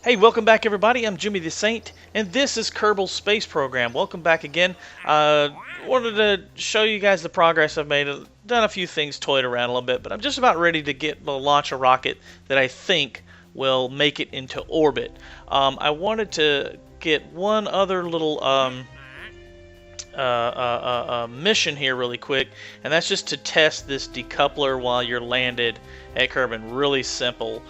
Hey, welcome back, everybody. I'm Jimmy the Saint, and this is Kerbal Space Program. Welcome back again. Wanted to show you guys the progress I've made. I've done a few things, toyed around a little bit, but I'm just about ready to launch a rocket that I think will make it into orbit. I wanted to get one other little mission here really quick, and that's just to test this decoupler while you're landed at Kerbal. Really simple.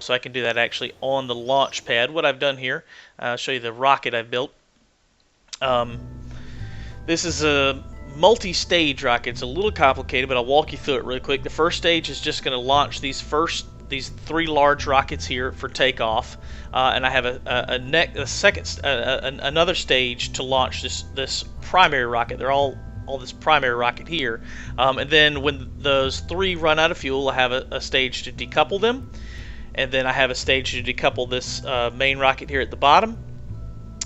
So I can do that actually on the launch pad. What I've done here, I'll show you the rocket I've built. This is a multi-stage rocket. It's a little complicated, but I'll walk you through it really quick. The first stage is just going to launch these three large rockets here for takeoff, and I have another stage to launch this primary rocket. They're all this primary rocket here, and then when those three run out of fuel, I have a stage to decouple them. And then I have a stage to decouple this main rocket here at the bottom,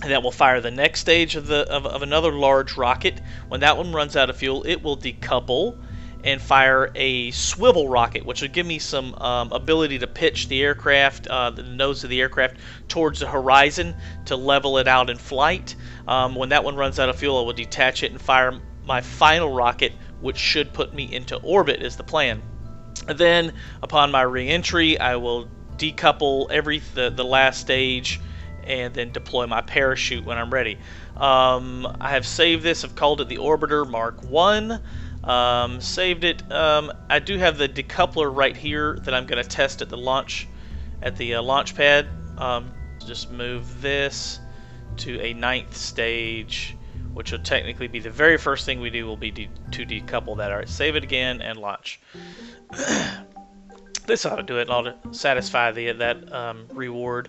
and that will fire the next stage of another large rocket. When that one runs out of fuel, it will decouple and fire a swivel rocket, which will give me some ability to pitch the aircraft, the nose of the aircraft, towards the horizon to level it out in flight. When that one runs out of fuel, I will detach it and fire my final rocket, which should put me into orbit, is the plan. And then, upon my re-entry, I will decouple the last stage and then deploy my parachute when I'm ready. I have saved this. I've called it the Orbiter Mark 1. Saved it. I do have the decoupler right here that I'm going to test at the launch pad. Just move this to a 9th stage, which will technically be the very first thing we do will be to decouple that. Alright, save it again and launch. This ought to do it. Ought to satisfy that reward.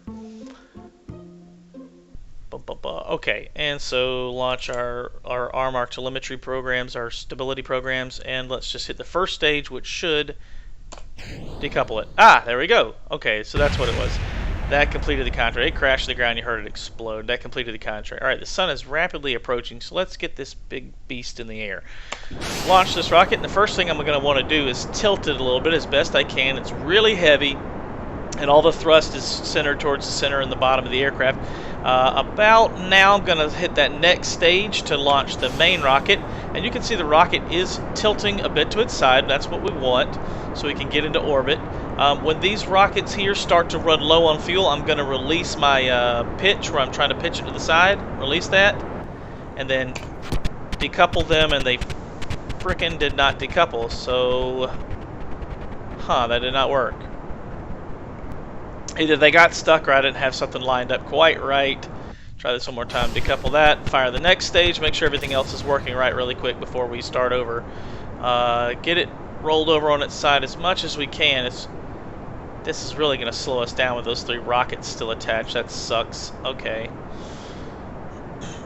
Okay, and so launch our RMAR telemetry programs, our stability programs, and let's just hit the first stage, which should decouple it. Ah, there we go. Okay, so that's what it was. That completed the contract. It crashed to the ground. You heard it explode. That completed the contract. All right, the sun is rapidly approaching, so let's get this big beast in the air. Launch this rocket, and the first thing I'm going to want to do is tilt it a little bit as best I can. It's really heavy, and all the thrust is centered towards the center and the bottom of the aircraft. About now, I'm going to hit that next stage to launch the main rocket, and you can see the rocket is tilting a bit to its side. That's what we want, so we can get into orbit. When these rockets here start to run low on fuel, I'm going to release my pitch, where I'm trying to pitch it to the side, release that, and then decouple them, and they frickin' did not decouple, so, that did not work. Either they got stuck or I didn't have something lined up quite right. Try this one more time, decouple that, fire the next stage, make sure everything else is working right really quick before we start over. Get it rolled over on its side as much as we can. This is really going to slow us down with those three rockets still attached. That sucks. Okay.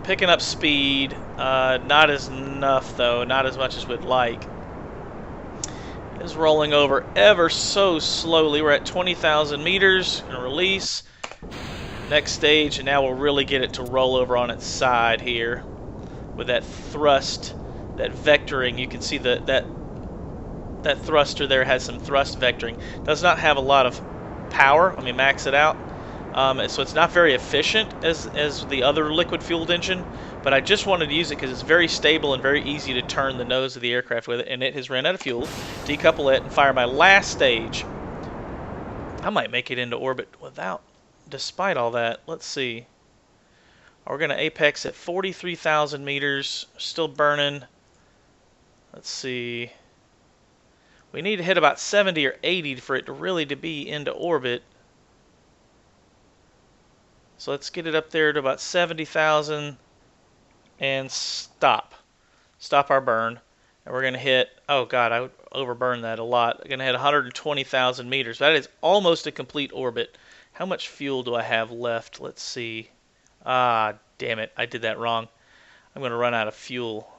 Picking up speed. Not as enough, though. Not as much as we'd like. It's rolling over ever so slowly. We're at 20,000 meters. Gonna release. Next stage, and now we'll really get it to roll over on its side here. With that thrust, that vectoring, you can see that thruster there has some thrust vectoring. Does not have a lot of power. Let me max it out. So it's not very efficient as the other liquid-fueled engine, but I just wanted to use it because it's very stable and very easy to turn the nose of the aircraft with it, and it has ran out of fuel. Decouple it and fire my last stage. I might make it into orbit despite all that. Let's see. We're going to apex at 43,000 meters. Still burning. Let's see. We need to hit about 70 or 80 for it to really be into orbit. So let's get it up there to about 70,000 and stop. Stop our burn. And we're going to hit, oh god, I would overburn that a lot. We're going to hit 120,000 meters. That is almost a complete orbit. How much fuel do I have left? Let's see. Ah, damn it. I did that wrong. I'm going to run out of fuel.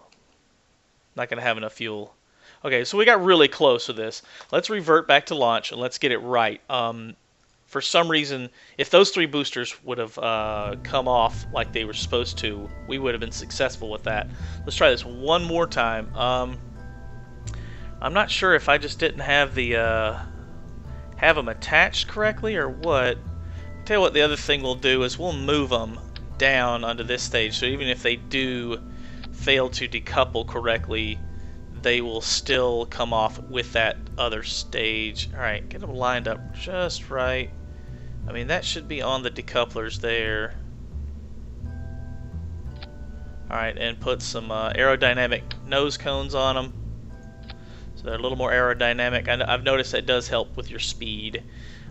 Not going to have enough fuel. Okay, so we got really close with this. Let's revert back to launch and let's get it right. For some reason, if those three boosters would have come off like they were supposed to, we would have been successful with that. Let's try this one more time. I'm not sure if I just didn't have the have them attached correctly or what. tell you what, the other thing we'll do is we'll move them down onto this stage, so even if they do fail to decouple correctly, they will still come off with that other stage. Alright, get them lined up just right. I mean, that should be on the decouplers there. Alright, and put some aerodynamic nose cones on them, so they're a little more aerodynamic. I've noticed that does help with your speed.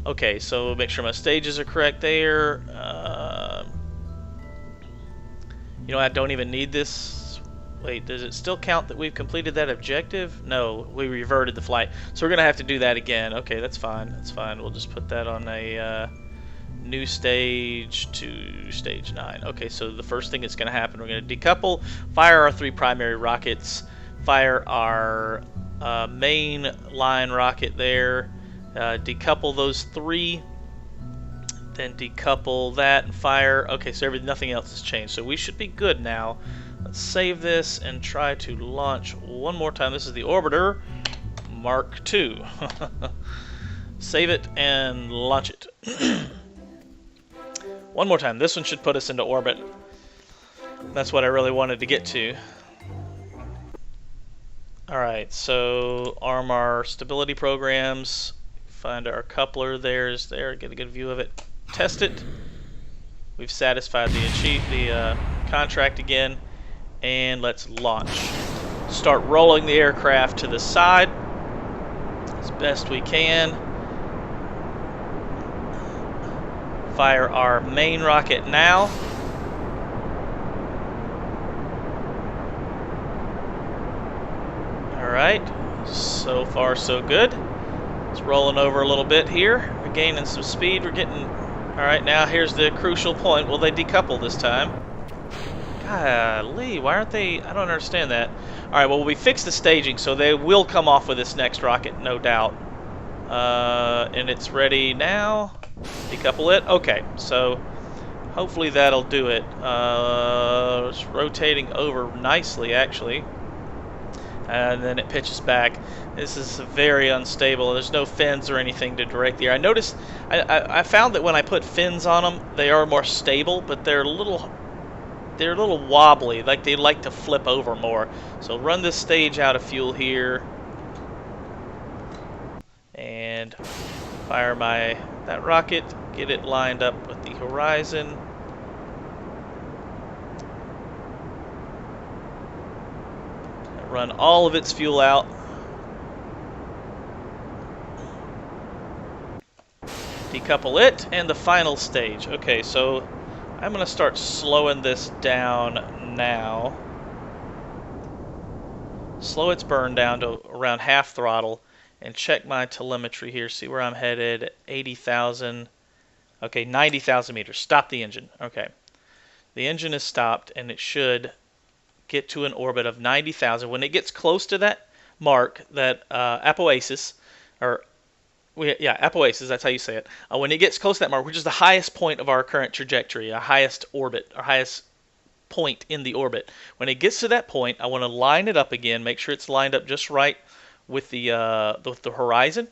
Okay, so make sure my stages are correct there. You know, I don't even need this. Wait, does it still count that we've completed that objective? No, we reverted the flight. So we're going to have to do that again. Okay, that's fine. That's fine. We'll just put that on a new stage to stage 9. Okay, so the first thing that's going to happen, we're going to decouple, fire our 3 primary rockets, fire our main line rocket there, decouple those 3, then decouple that and fire. Okay, so nothing else has changed, so we should be good now. Let's save this and try to launch one more time. This is the Orbiter Mark II. Save it and launch it. One more time. This one should put us into orbit. That's what I really wanted to get to. Alright, so arm our stability programs. Find our coupler. There's there. Get a good view of it. Test it. We've satisfied the contract again. And let's launch. Start rolling the aircraft to the side as best we can. Fire our main rocket now. Alright, so far so good. It's rolling over a little bit here. We're gaining some speed. We're getting... Alright, now here's the crucial point. Will they decouple this time? Golly, why aren't they... I don't understand that. Alright, well, we fixed the staging, so they will come off with this next rocket, no doubt. And it's ready now. Decouple it. Okay, so hopefully that'll do it. It's rotating over nicely, actually. And then it pitches back. This is very unstable. There's no fins or anything to direct the air. I noticed, I found that when I put fins on them, they are more stable, but they're a little wobbly. Like they like to flip over more. So run this stage out of fuel here, and fire that rocket. Get it lined up with the horizon. Run all of its fuel out. Decouple it, and the final stage. Okay, so I'm going to start slowing this down now. Slow its burn down to around half throttle, and check my telemetry here. See where I'm headed. 80,000. Okay, 90,000 meters. Stop the engine. Okay. The engine is stopped, and it should get to an orbit of 90,000. When it gets close to that mark, that apoapsis, apoapsis, that's how you say it. When it gets close to that mark, which is the highest point of our current trajectory, our highest orbit, our highest point in the orbit. When it gets to that point, I want to line it up again, make sure it's lined up just right with the horizon,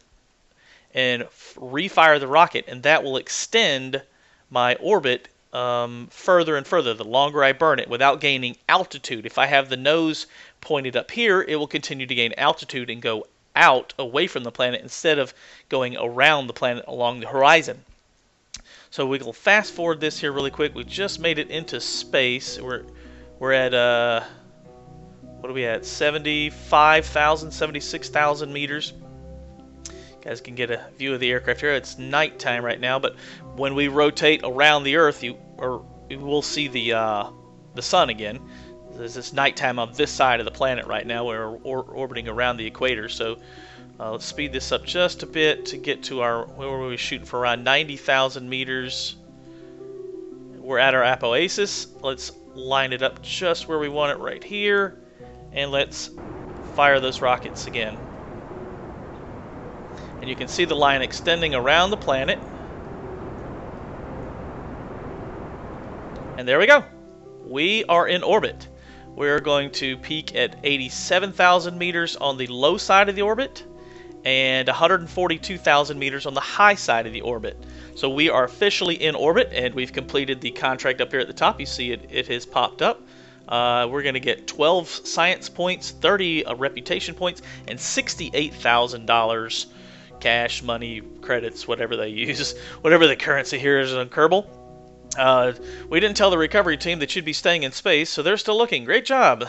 and refire the rocket, and that will extend my orbit further and further the longer I burn it without gaining altitude. If I have the nose pointed up here, it will continue to gain altitude and go out away from the planet instead of going around the planet along the horizon. So we will fast forward this here really quick. We just made it into space. We're at what are we at? 75,000, 76,000 meters. You guys can get a view of the aircraft here. It's nighttime right now, but when we rotate around the Earth, you will see the sun again. There's this nighttime on this side of the planet right now. We're orbiting around the equator, so let's speed this up just a bit to get to where were we shooting for, around 90,000 meters. We're at our apoapsis. Let's line it up just where we want it right here, and let's fire those rockets again. And you can see the line extending around the planet. And there we go. We are in orbit. We're going to peak at 87,000 meters on the low side of the orbit and 142,000 meters on the high side of the orbit. So we are officially in orbit, and we've completed the contract up here at the top. You see it has popped up. We're going to get 12 science points, 30 reputation points, and $68,000 cash, money, credits, whatever they use, whatever the currency here is on Kerbal. We didn't tell the recovery team that you'd be staying in space, so they're still looking. Great job!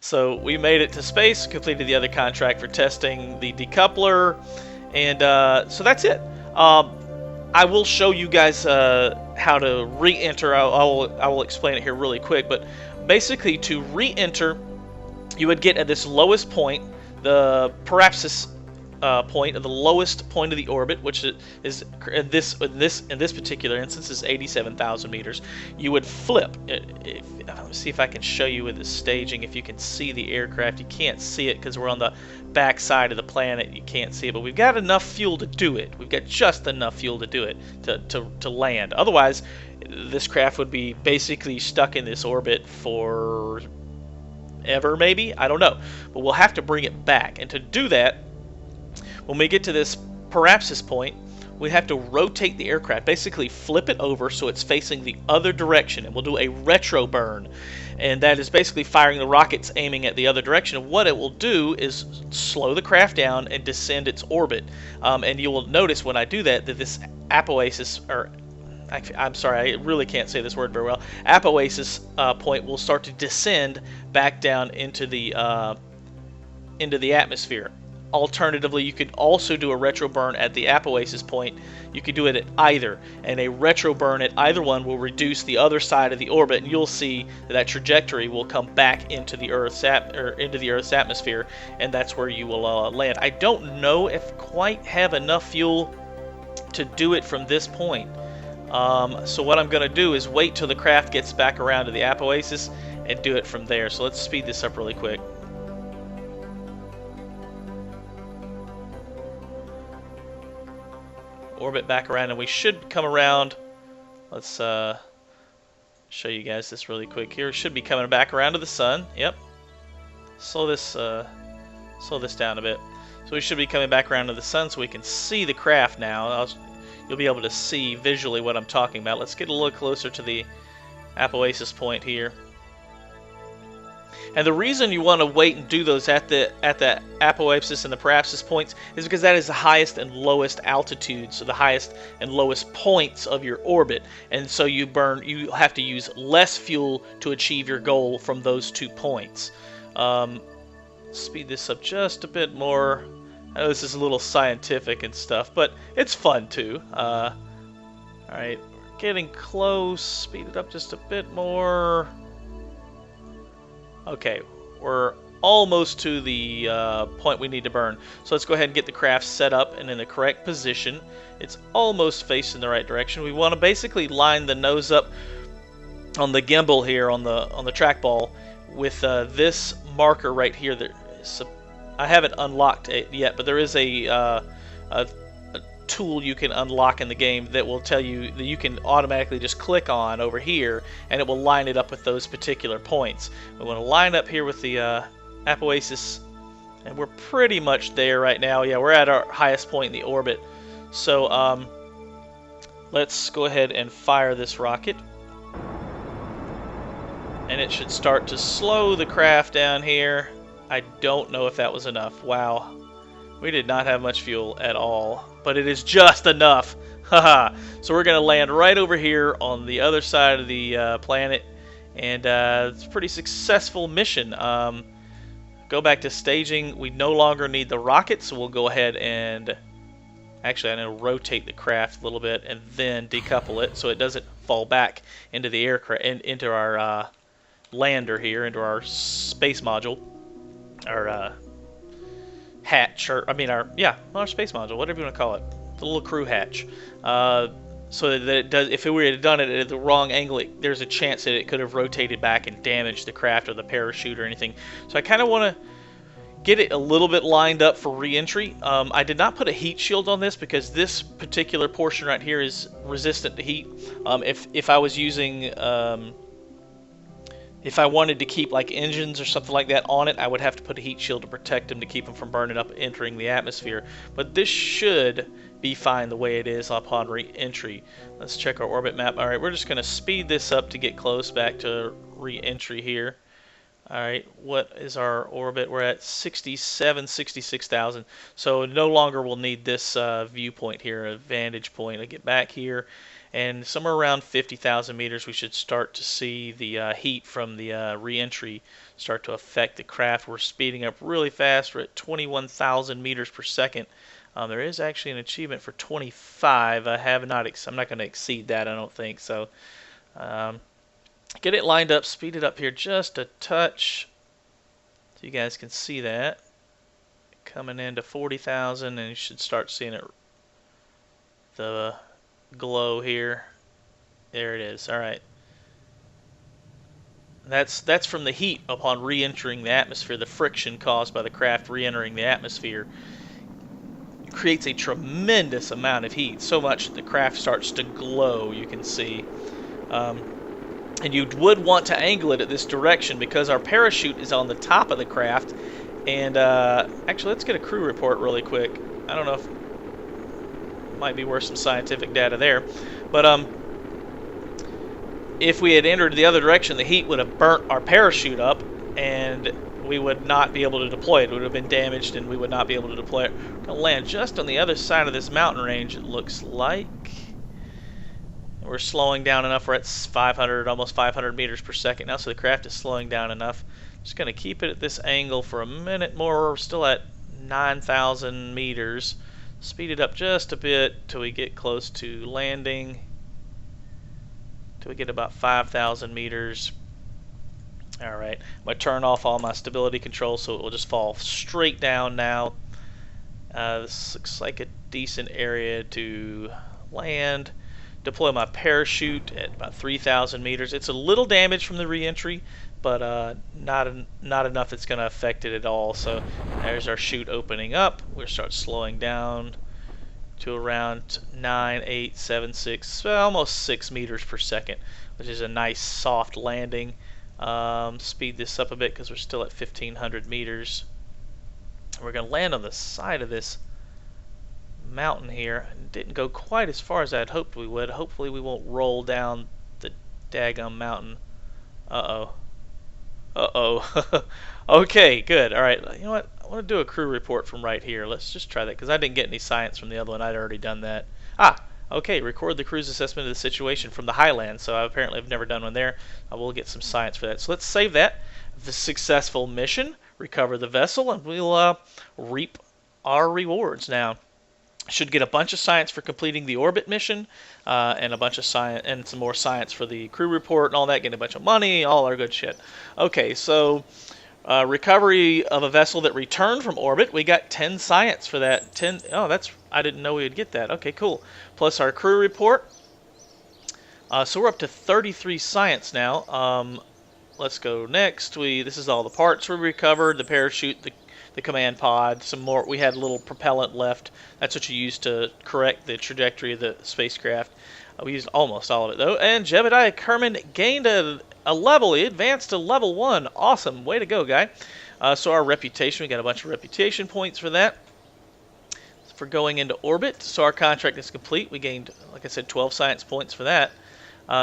So we made it to space, completed the other contract for testing the decoupler, and so that's it. I will show you guys how to re-enter. I will explain it here really quick, but basically to re-enter, you would get at this lowest point, the Parapsis point, of the lowest point of the orbit, which is in this particular instance is 87,000 meters. You would flip. Let's see if I can show you with the staging. If you can see the aircraft, you can't see it because we're on the back side of the planet. You can't see it, but we've got enough fuel to do it. We've got just enough fuel to do it to land. Otherwise, this craft would be basically stuck in this orbit for ever, maybe. I don't know, but we'll have to bring it back, and to do that, when we get to this Parapsis point, we have to rotate the aircraft, basically flip it over so it's facing the other direction, and we'll do a retro burn, and that is basically firing the rockets aiming at the other direction. And what it will do is slow the craft down and descend its orbit, and you will notice when I do that this apoasis, or I'm sorry, I really can't say this word very well, apoasis point will start to descend back down into the atmosphere. Alternatively, you could also do a retro burn at the apoasis point. You could do it at either, and a retro burn at either one will reduce the other side of the orbit, and you'll see that trajectory will come back into the Earth's atmosphere, and that's where you will land. I don't know if quite have enough fuel to do it from this point. So what I'm going to do is wait till the craft gets back around to the apoasis and do it from there. So let's speed this up really quick. Orbit back around, and we should come around. Let's show you guys this really quick here. Should be coming back around to the sun. Yep. Slow this down a bit. So we should be coming back around to the sun so we can see the craft now. You'll be able to see visually what I'm talking about. Let's get a little closer to the apoasis point here. And the reason you want to wait and do those at the apoapsis and the Parapsis points is because that is the highest and lowest altitude, so the highest and lowest points of your orbit. And so you have to use less fuel to achieve your goal from those 2 points. Speed this up just a bit more. I know this is a little scientific and stuff, but it's fun too. Alright, getting close. Speed it up just a bit more. Okay, we're almost to the point we need to burn. So let's go ahead and get the craft set up and in the correct position. It's almost facing the right direction. We want to basically line the nose up on the gimbal here on the trackball with this marker right here. I haven't unlocked it yet, but there is a tool you can unlock in the game that will tell you that you can automatically just click on over here and it will line it up with those particular points. We want to line up here with the apoasis, and we're pretty much there right now. Yeah, we're at our highest point in the orbit. So let's go ahead and fire this rocket, and it should start to slow the craft down here. I don't know if that was enough. Wow, we did not have much fuel at all, but it is just enough. Haha. So we're going to land right over here on the other side of the planet, and it's a pretty successful mission. Go back to staging. We no longer need the rocket, so we'll go ahead and actually I'm going to rotate the craft a little bit and then decouple it so it doesn't fall back into the aircraft, into our lander here, into our space module, our hatch, or I mean our space module, whatever you want to call it, the little crew hatch. So that it does, if we had done it at the wrong angle, there's a chance that it could have rotated back and damaged the craft or the parachute or anything. So I kind of want to get it a little bit lined up for re-entry. I did not put a heat shield on this because this particular portion right here is resistant to heat. If I was using If I wanted to keep like engines or something like that on it, I would have to put a heat shield to protect them to keep them from burning up entering the atmosphere. But this should be fine the way it is upon re-entry. Let's check our orbit map. All right, we're just going to speed this up to get close back to re-entry here. All right, what is our orbit? We're at 66,000. So no longer we'll need this viewpoint here, a vantage point. I get back here, and somewhere around 50,000 meters, we should start to see the heat from the re-entry start to affect the craft. We're speeding up really fast. We're at 21,000 meters per second. There is actually an achievement for 25. I'm not going to exceed that, I don't think. So. Get it lined up, speed it up here just a touch so you guys can see that. Coming into 40,000, and you should start seeing it, the glow here. There it is. All right. That's from the heat upon re-entering the atmosphere. The friction caused by the craft re-entering the atmosphere creates a tremendous amount of heat, so much that the craft starts to glow, you can see. And you would want to angle it at this direction because our parachute is on the top of the craft. And actually, let's get a crew report really quick. I don't know if it might be worth some scientific data there. But if we had entered the other direction, the heat would have burnt our parachute up, and we would not be able to deploy it. It would have been damaged, and we would not be able to deploy it. We're going to land just on the other side of this mountain range, it looks like. We're slowing down enough. We're at 500, almost 500 meters per second now, so the craft is slowing down enough. Just going to keep it at this angle for a minute more. We're still at 9,000 meters. Speed it up just a bit till we get close to landing. Till we get about 5,000 meters. Alright, I'm going to turn off all my stability control so it will just fall straight down now. This looks like a decent area to land. Deploy my parachute at about 3,000 meters. It's a little damaged from the re-entry, but not enough that's going to affect it at all. So there's our chute opening up. We'll start slowing down to around 9, 8, 7, 6, almost 6 meters per second, which is a nice soft landing. Speed this up a bit because we're still at 1,500 meters. We're going to land on the side of this mountain here. It didn't go quite as far as I'd hoped we would. Hopefully we won't roll down the daggum mountain. Uh-oh. Uh-oh. Okay, good. Alright, you know what? I want to do a crew report from right here. Let's just try that, because I didn't get any science from the other one. I'd already done that. Okay, record the crew's assessment of the situation from the highlands. So I apparently have never done one there. I will get some science for that. So let's save that. The successful mission, recover the vessel, and we'll reap our rewards now. Should get a bunch of science for completing the orbit mission, and a bunch of science and some more science for the crew report and all that. Getting a bunch of money, all our good shit. Okay, so recovery of a vessel that returned from orbit. We got 10 science for that. 10. Oh, I didn't know we would get that. Okay, cool. Plus our crew report. So we're up to 33 science now. Let's go next. This is all the parts we recovered: the parachute, the command pod, some more. We had a little propellant left. That's what you use to correct the trajectory of the spacecraft. We used almost all of it though. And Jebediah Kerman gained a level. He advanced to level 1. Awesome. Way to go, guy. So our reputation, we got a bunch of reputation points for that. For going into orbit. So our contract is complete. We gained, like I said, 12 science points for that.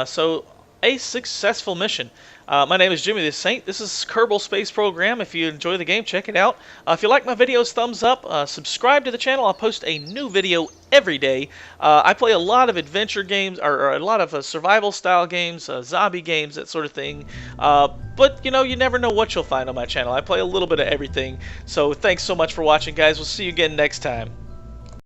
So a successful mission. My name is Jimmy the Saint. This is Kerbal Space Program. If you enjoy the game, check it out. If you like my videos, thumbs up. Subscribe to the channel. I'll post a new video every day. I play a lot of adventure games, or a lot of survival style games, zombie games, that sort of thing. But you know, you never know what you'll find on my channel. I play a little bit of everything. So thanks so much for watching, guys. We'll see you again next time.